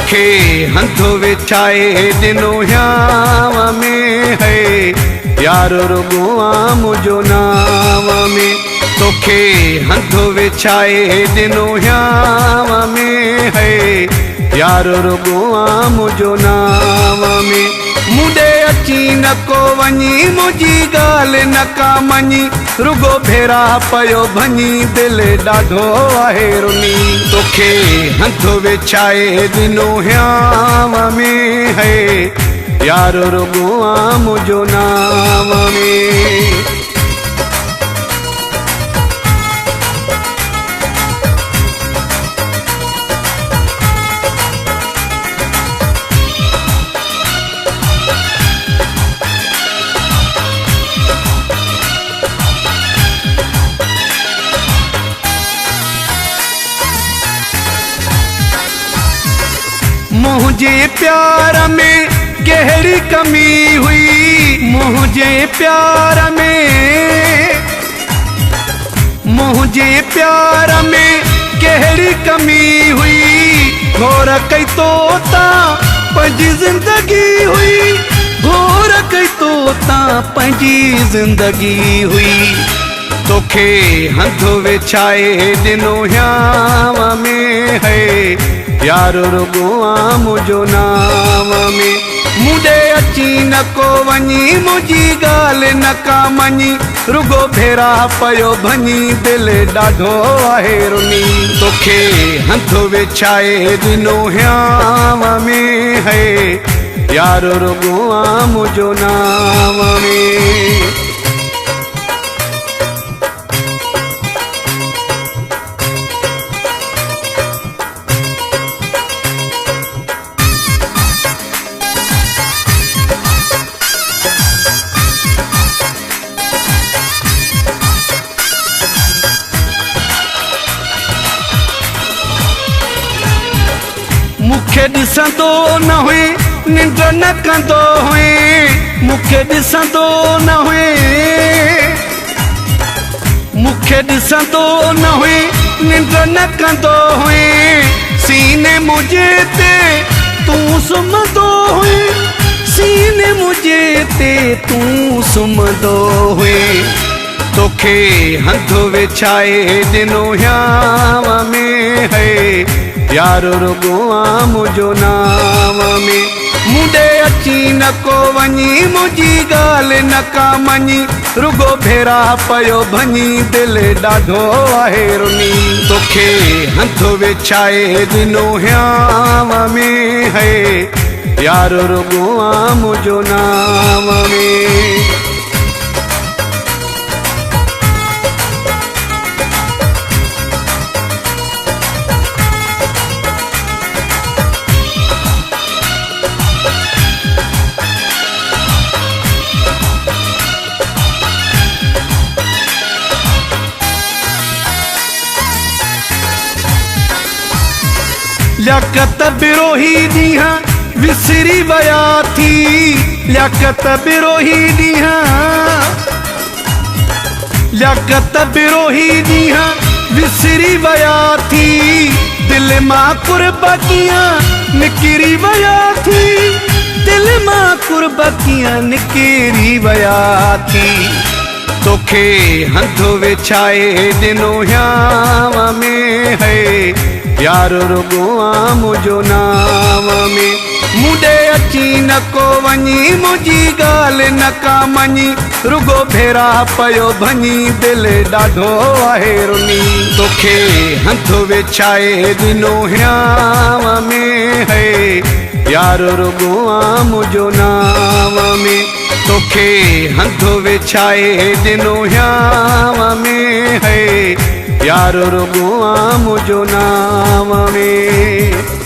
तोखे हंधो विछाए ॾिनो याव में है यार रुगो मुंहिंजो नाव में तोखे हंधो विछाए ॾिनो याव में है यार रुगो मुंहिंजो नाव में मुंडे अची न को वञी मुंहिंजी ॻाल्हि न का मञी रुगो भेरा पयो भञी दिलि ॾाढो आहे रुनी तोखे हंधो विछाए ॾिनो याव में है यार रुगो मुंहिंजो नाव में मुझे प्यार में गहरी कमी हुई मुझे प्यार में गहरी कमी हुई घोर कई तोता पंहिंजी जिंदगी हुई घोर कई तोता पंहिंजी जिंदगी हुई तोखे हंधो विछाए ॾिनो याव में है यार रुगो मुंहिंजो नाव में मुंडे अची न को वञी मुंहिंजी ॻाल्हि न का मञी रुगो भेरा पयो भञी दिलि ॾाढो आहे रुनी तोखे हंधो विछाए ॾिनो याव में है यार रुगो मुंहिंजो नाव में मुखे ॾिसंदो न हुए निंड न कंदो हुए मुखे ॾिसंदो न हुए मुखे ॾिसंदो न हुए निंड न कंदो हुए सीने मुझे ते तूं सुम्हंदो हुए सीने मुझे ते तूं सुम्हंदो हुए तोखे हंधो विछाए ॾिनो याव में है यार रुगो मुंहिंजो नाव में मुंडे अची न को वञी मुंहिंजी ॻाल्हि न का मञी रुगो भेरा पयो भञी दिलि ॾाढो आहे रुनी तोखे हंधो विछाए ॾिनो याव में है यार रुगो मुंहिंजो नाव में लियाकत बिरोही ॾींहं विसरी विया थी लियाकत बिरोही ॾींहं विसरी विया थी दिलि मां कुर्बकियां निकिरी विया थी दिलि मां कुर्बकियां निकिरी विया थी तोखे हंधो विछाए ॾिनो याव में है यार रुगो मुंहिंजो नाव में मुंडे अची न को वञी मुंहिंजी ॻाल्हि न का मञी रुगो भेरा पयो भञी दिलि ॾाढो आहे रुनी तोखे हंधो विछाए ॾिनो याव में है यार रुगो मुंहिंजो नाव में तोखे हंधो विछाए ॾिनो याव में है यार रुगो मुंहिंजो नाव में